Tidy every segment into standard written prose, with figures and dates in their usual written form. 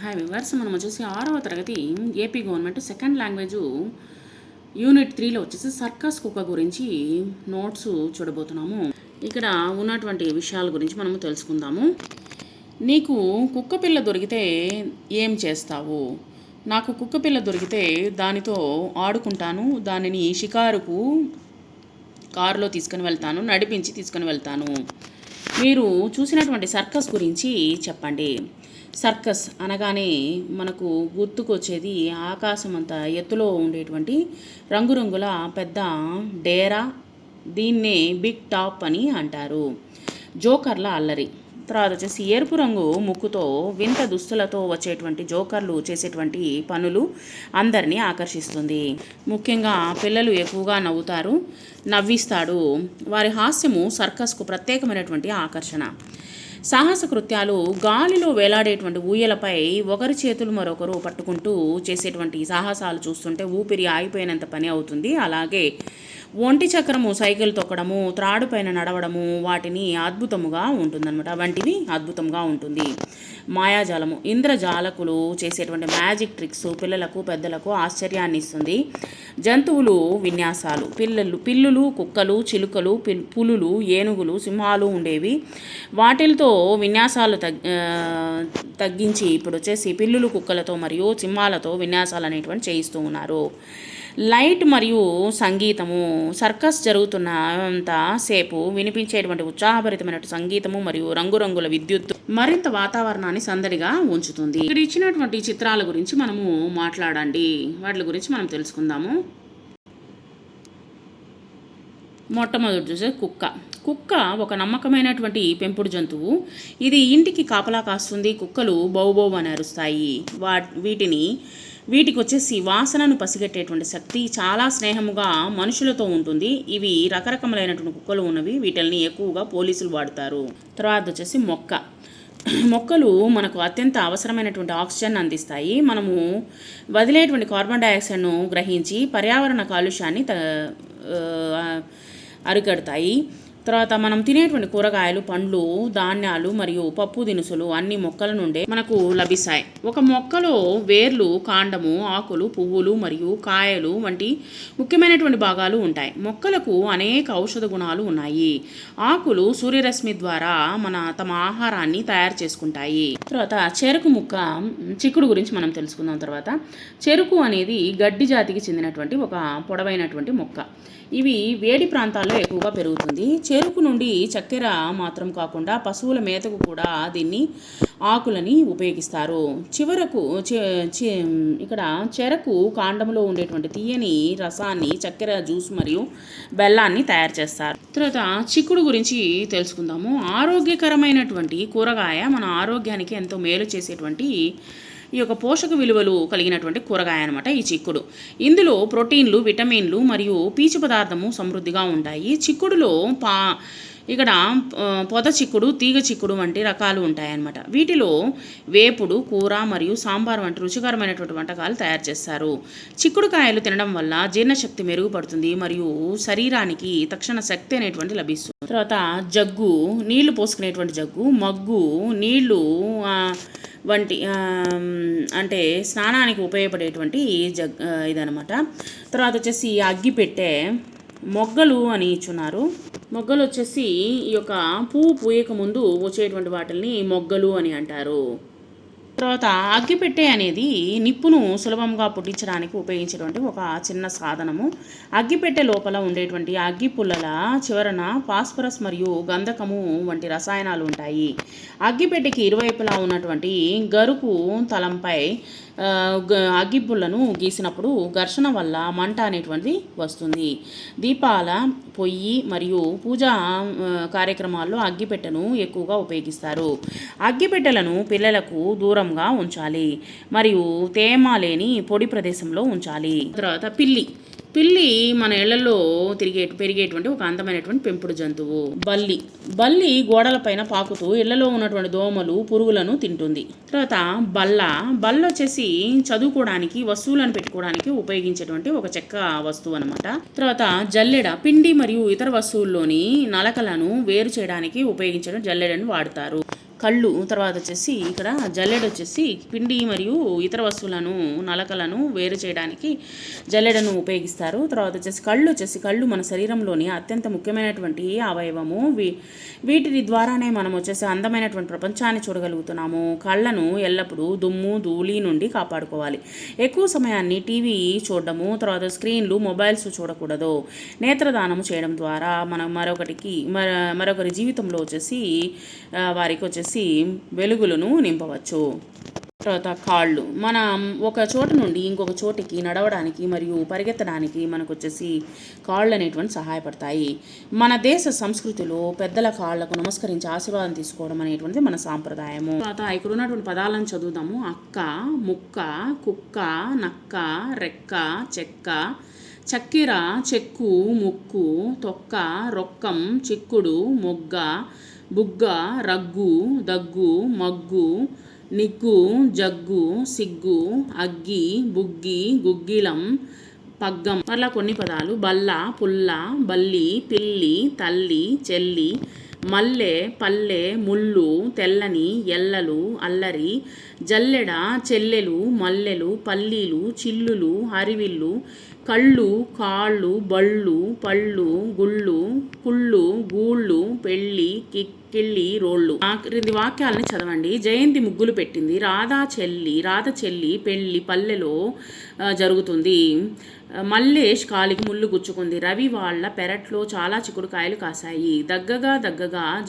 Hi viewers, మనం వచ్చేసి 6వ తరగతి AP government second language unit 3లో వచ్చేసి సర్కస్ కుక్క గురించి నోట్స్ చూడబోతున్నాము. ఇక్కడ ఉన్నటువంటి విషయాల గురించి మనము తెలుసుకుందాము. నీకు కుక్క పిల్ల దొరికితే ఏం చేస్తావు? నాకు కుక్క పిల్ల దొరికితే దానితో ఆడుకుంటాను, దానిని షికారుకు కారులో తీసుకుని వెళ్తాను, నడిపించి తీసుకుని వెళ్తాను. మీరు చూసినటువంటి సర్కస్ గురించి చెప్పండి. సర్కస్ అనగానే మనకు గుర్తుకొచ్చేది ఆకాశం అంత ఎత్తులో ఉండేటువంటి రంగురంగుల పెద్ద డేరా, దీన్నే బిగ్ టాప్ అని అంటారు. జోకర్ల అల్లరి. తర్వాత వచ్చేసి ఎరుపు రంగు ముక్కుతో వింత దుస్తులతో వచ్చేటువంటి జోకర్లు చేసేటువంటి పనులు అందరినీ ఆకర్షిస్తుంది. ముఖ్యంగా పిల్లలు ఎక్కువగా నవ్విస్తాడు. వారి హాస్యము సర్కస్కు ప్రత్యేకమైనటువంటి ఆకర్షణ. సాహస కృత్యాలు. గాలిలో వేలాడేటువంటి ఊయలపై ఒకరి చేతులు మరొకరు పట్టుకుంటూ చేసేటువంటి సాహసాలు చూస్తుంటే ఊపిరి ఆగిపోయినంత పని అవుతుంది. అలాగే ఒంటి చక్రము సైకిల్ తొక్కడము, త్రాడు పైన నడవడము వాటిని అద్భుతముగా ఉంటుందన్నమాట. వంటివి అద్భుతంగా ఉంటుంది. మాయాజాలము. ఇంద్రజాలకులు చేసేటువంటి మ్యాజిక్ ట్రిక్స్ పిల్లలకు పెద్దలకు ఆశ్చర్యాన్ని ఇస్తుంది. జంతువులు విన్యాసాలు. పిల్లులు, కుక్కలు, చిలుకలు, పులులు, ఏనుగులు, సింహాలు ఉండేవి. వాటితో విన్యాసాలు తగ్గించి ఇప్పుడు వచ్చేసి పిల్లులు, కుక్కలతో మరియు సింహాలతో విన్యాసాలు అనేటువంటి చేయిస్తూ ఉన్నారు. లైట్ మరియు సంగీతము. సర్కస్ జరుగుతున్నంత సేపు వినిపించేటువంటి ఉత్సాహభరితమైన సంగీతము మరియు రంగురంగుల విద్యుత్తు మరింత వాతావరణాన్ని సందడిగా ఉంచుతుంది. ఇక్కడ ఇచ్చినటువంటి చిత్రాల గురించి మనము మాట్లాడండి. వాటి గురించి మనం తెలుసుకుందాము. మొట్టమొదటి చూసే కుక్క. కుక్క ఒక నమ్మకమైనటువంటి పెంపుడు జంతువు. ఇది ఇంటికి కాపలా కాస్తుంది. కుక్కలు బౌబౌ అని అరుస్తాయి. వీటికి వచ్చేసి వాసనను పసిగట్టేటువంటి శక్తి, చాలా స్నేహముగా మనుషులతో ఉంటుంది. ఇవి రకరకములైనటువంటి కుక్కలు ఉన్నవి. వీటిని ఎక్కువగా పోలీసులు వాడతారు. తర్వాత వచ్చేసి మొక్కలు మనకు అత్యంత అవసరమైనటువంటి ఆక్సిజన్ అందిస్తాయి. మనము వదిలేటువంటి కార్బన్ డైఆక్సైడ్ను గ్రహించి పర్యావరణ కాలుష్యాన్ని అరికడతాయి. తర్వాత మనం తినేటువంటి కూరగాయలు, పండ్లు, ధాన్యాలు మరియు పప్పు దినుసులు అన్ని మొక్కల నుండే మనకు లభిస్తాయి. ఒక మొక్కలో వేర్లు, కాండము, ఆకులు, పువ్వులు మరియు కాయలు వంటి ముఖ్యమైనటువంటి భాగాలు ఉంటాయి. మొక్కలకు అనేక ఔషధ గుణాలు ఉన్నాయి. ఆకులు సూర్యరశ్మి ద్వారా తమ ఆహారాన్ని తయారు చేసుకుంటాయి. తర్వాత చెరుకు ముక్క, చిక్కుడు గురించి మనం తెలుసుకుందాం. తర్వాత చెరుకు అనేది గడ్డి జాతికి చెందినటువంటి ఒక పొడవైనటువంటి మొక్క. ఇవి వేడి ప్రాంతాల్లో ఎక్కువగా పెరుగుతుంది. చెరుకు నుండి చక్కెర మాత్రం కాకుండా పశువుల మేతకు కూడా దీన్ని ఆకులని ఉపయోగిస్తారు. ఇక్కడ చెరకు కాండంలో ఉండేటువంటి తీయని రసాన్ని చక్కెర జ్యూస్ మరియు బెల్లాన్ని తయారు చేస్తారు. తర్వాత చిక్కుడు గురించి తెలుసుకుందాము. ఆరోగ్యకరమైనటువంటి కూరగాయ, మన ఆరోగ్యానికి ఎంతో మేలు చేసేటువంటి ఈ యొక్క పోషక విలువలు కలిగినటువంటి కూరగాయ అనమాట ఈ చిక్కుడు. ఇందులో ప్రోటీన్లు, విటమిన్లు మరియు పీచు పదార్థము సమృద్ధిగా ఉంటాయి. చిక్కుడులో ఇక్కడ పొద చిక్కుడు, తీగ చిక్కుడు వంటి రకాలు ఉంటాయన్నమాట. వీటిలో వేపుడు, కూర మరియు సాంబార్ వంటి రుచికరమైనటువంటి వంటకాలు తయారు చేస్తారు. చిక్కుడుకాయలు తినడం వల్ల జీర్ణశక్తి మెరుగుపడుతుంది మరియు శరీరానికి తక్షణ శక్తి అనేటువంటి లభిస్తుంది. తర్వాత జగ్గు, నీళ్లు పోసుకునేటువంటి జగ్గు. మగ్గు, నీళ్లు వంటి అంటే స్నానానికి ఉపయోగపడేటువంటి ఇదనమాట. తర్వాత వచ్చేసి అగ్గిపెట్టె. మొగ్గలు అని ఇచ్చున్నారు. మొగ్గలు వచ్చేసి ఈ యొక్క పువ్వు పూయక ముందు వచ్చేటువంటి వాటిని మొగ్గలు అని అంటారు. తర్వాత అగ్గిపెట్టె అనేది నిప్పును సులభంగా పుట్టించడానికి ఉపయోగించేటువంటి ఒక చిన్న సాధనము. అగ్గిపెట్టె లోపల ఉండేటువంటి అగ్గి పుల్లల చివరన ఫాస్ఫరస్ మరియు గంధకము వంటి రసాయనాలు ఉంటాయి. అగ్గిపెట్టెకి ఇరువైపులా ఉన్నటువంటి గరుకు తలంపై అగ్గిపుల్లను గీసినప్పుడు ఘర్షణ వల్ల మంట అనేటువంటిది వస్తుంది. దీపాల పొయ్యి మరియు పూజా కార్యక్రమాల్లో అగ్గిపెట్టెను ఎక్కువగా ఉపయోగిస్తారు. అగ్గిపెట్టెలను పిల్లలకు దూరంగా ఉంచాలి మరియు తేమ లేని పొడి ప్రదేశంలో ఉంచాలి. తర్వాత పిల్లి మన ఇళ్లలో పెరిగేటువంటి ఒక అందమైనటువంటి పెంపుడు జంతువు. బల్లి గోడలపైన పాకుతూ ఇళ్లలో ఉన్నటువంటి దోమలు, పురుగులను తింటుంది. తర్వాత బల్ల వచ్చేసి చదువుకోవడానికి, వస్తువులను పెట్టుకోవడానికి ఉపయోగించేటువంటి ఒక చెక్క వస్తువు అనమాట. తర్వాత జల్లెడ, పిండి మరియు ఇతర వస్తువుల్లోని నలకలను వేరు చేయడానికి ఉపయోగించడం జల్లెడను వాడతారు. కళ్ళు. తర్వాత వచ్చేసి ఇక్కడ జల్లెడ వచ్చేసి పిండి మరియు ఇతర వస్తువులను నలకలను వేరు చేయడానికి జల్లెడను ఉపయోగిస్తారు. తర్వాత వచ్చేసి కళ్ళు మన శరీరంలోని అత్యంత ముఖ్యమైనటువంటి అవయవము. వీటి ద్వారానే మనం వచ్చేసి అందమైనటువంటి ప్రపంచాన్ని చూడగలుగుతున్నాము. కళ్ళను ఎల్లప్పుడూ దుమ్ము ధూళి నుండి కాపాడుకోవాలి. ఎక్కువ సమయాన్ని టీవీ చూడడము, తర్వాత స్క్రీన్లు, మొబైల్స్ చూడకూడదు. నేత్రదానం చేయడం ద్వారా మనం మరొకరి జీవితంలో వచ్చేసి వారికి వచ్చేసి వెలుగులను నింపవచ్చు. తర్వాత కాళ్ళు. మనం ఒక చోటు నుండి ఇంకొక చోటికి నడవడానికి మరియు పరిగెత్తడానికి మనకు వచ్చేసి కాళ్ళు అనేటువంటి సహాయపడతాయి. మన దేశ సంస్కృతిలో పెద్దల కాళ్ళకు నమస్కరించి ఆశీర్వాదం తీసుకోవడం అనేటువంటిది మన సాంప్రదాయము. తర్వాత ఇక్కడ ఉన్నటువంటి పదాలను చదువుదాము. అక్క, ముక్క, కుక్క, నక్క, రెక్క, చెక్క, చక్కెర, చెక్కు, ముక్కు, తొక్క, రొక్కం, చిక్కుడు, మొగ్గ, బుగ్గ, రగ్గు, దగ్గు, మగ్గు, నిగ్గు, జగ్గు, సిగ్గు, అగ్గి, బుగ్గి, గుగ్గిలం, పగ్గం. మరలా కొన్ని పదాలు. బల్ల, పుల్ల, బల్లి, పిల్లి, తల్లి, చెల్లి, మల్లె, పల్లె, ముళ్ళు, తెల్లని, ఎల్లలు, అల్లరి, జల్లెడ, చెల్లెలు, మల్లెలు, పల్లీలు, చిల్లులు, హరివిల్లు, కళ్ళు, కాళ్ళు, బళ్ళు, పళ్ళు, గుళ్ళు, కుళ్ళు, గూళ్ళు, పెళ్ళి, కిళ్ళి, రోళ్ళు. క్రింది వాక్యాలని చదవండి. జయంతి ముగ్గులు పెట్టింది. రాధ చెల్లి పెళ్ళి పల్లెలో జరుగుతుంది. మల్లేష్ కాలికి ముళ్ళు గుచ్చుకుంది. రవి వాళ్ళ పెరట్లో చాలా చిక్కుడుకాయలు కాశాయి. దగ్గగా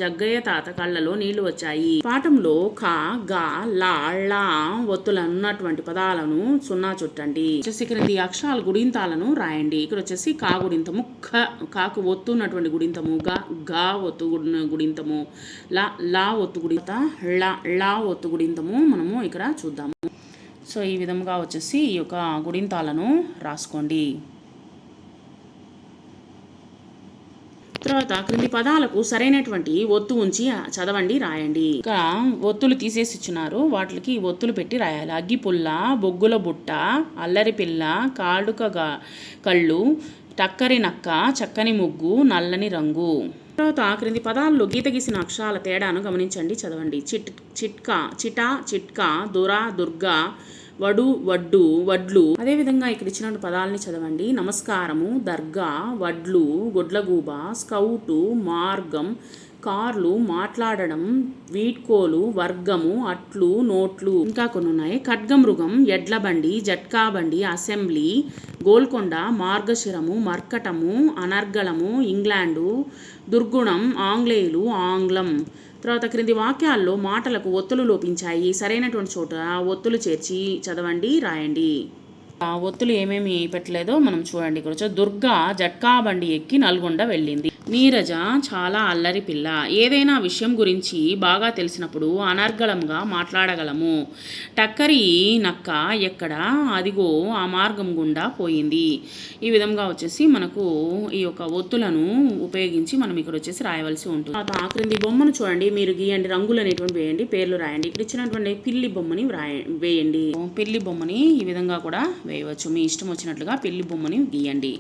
జగ్గయ్య తాత కళ్ళలో నీళ్లు వచ్చాయి. పాఠంలో క, గ, ల, ళ ఒత్తులు ఉన్నటువంటి పదాలను సున్నా చుట్టండి. క్రింది అక్షరాల గుడింతాలను రాయండి. ఇక్కడ వచ్చేసి కా గుడింతము, కాకు ఒత్తు ఉన్నటువంటి గుడింతము, గా ఒత్తు గుడింతము, లా ఒత్తు గుడింత, ళ ఒత్తు గుడింతము మనము ఇక్కడ చూద్దాము. సో ఈ విధంగా వచ్చేసి ఈ యొక్క గుడింతాలను రాసుకోండి. తర్వాత క్రింది పదాలకు సరైనటువంటి ఒత్తు ఉంచి చదవండి, రాయండి. ఇక్కడ ఒత్తులు తీసేసి ఇచ్చినారు, వాటికి ఒత్తులు పెట్టి రాయాలి. అగ్గిపుల్ల, బొగ్గుల బుట్ట, అల్లరి పిల్ల, కాడుక కళ్ళు, టక్కరి నక్క, చక్కని ముగ్గు, నల్లని రంగు. తర్వాత క్రింది పదాల్లో గీత గీసిన అక్షరాల తేడాను గమనించండి, చదవండి. చిటా, దొర, దుర్గా, వడు, వడ్డు, వడ్లు. అదేవిధంగా ఇక్కడ ఇచ్చినటువంటి పదాలని చదవండి. నమస్కారము, దర్గా, వడ్లు, గుడ్లగూబ, స్కౌటు, మార్గం, కార్లు, మాట్లాడడం, వీడ్కోలు, వర్గము, అట్లు, నోట్లు. ఇంకా కొన్ని ఉన్నాయి. ఖడ్గమృగం, ఎడ్ల బండి, జట్కా బండి, అసెంబ్లీ, గోల్కొండ, మార్గశిరము, మర్కటము, అనర్గళము, ఇంగ్లాండు, దుర్గుణం, ఆంగ్లేయులు, ఆంగ్లం. తర్వాత క్రింది వాక్యాల్లో మాటలకు ఒత్తులు లోపించాయి. సరైనటువంటి చోట ఒత్తులు చేర్చి చదవండి, రాయండి. ఒత్తులు ఏమేమి పెట్టలేదో మనం చూడండి. ఇక్కడ దుర్గా జట్కా బండి ఎక్కి నల్గొండ వెళ్ళింది. నీరజ చాలా అల్లరి పిల్ల. ఏదైనా విషయం గురించి బాగా తెలిసినప్పుడు అనర్గళంగా మాట్లాడగలము. టక్కరి నక్క ఎక్కడ, అదిగో ఆ మార్గం గుండా పోయింది. ఈ విధంగా వచ్చేసి మనకు ఈ యొక్క ఒత్తులను ఉపయోగించి మనం ఇక్కడ వచ్చేసి రాయవలసి ఉంటుంది. ఆ క్రింది బొమ్మను చూడండి, మీరు గీయండి, రంగులు అనేటువంటి వేయండి, పేర్లు రాయండి. ఇక్కడ ఇచ్చినటువంటి పిల్లి బొమ్మని వేయండి. పిల్లి బొమ్మని ఈ విధంగా కూడా వేయవచ్చు. మీ ఇష్టం వచ్చినట్లుగా పిల్లి బొమ్మని గీయండి.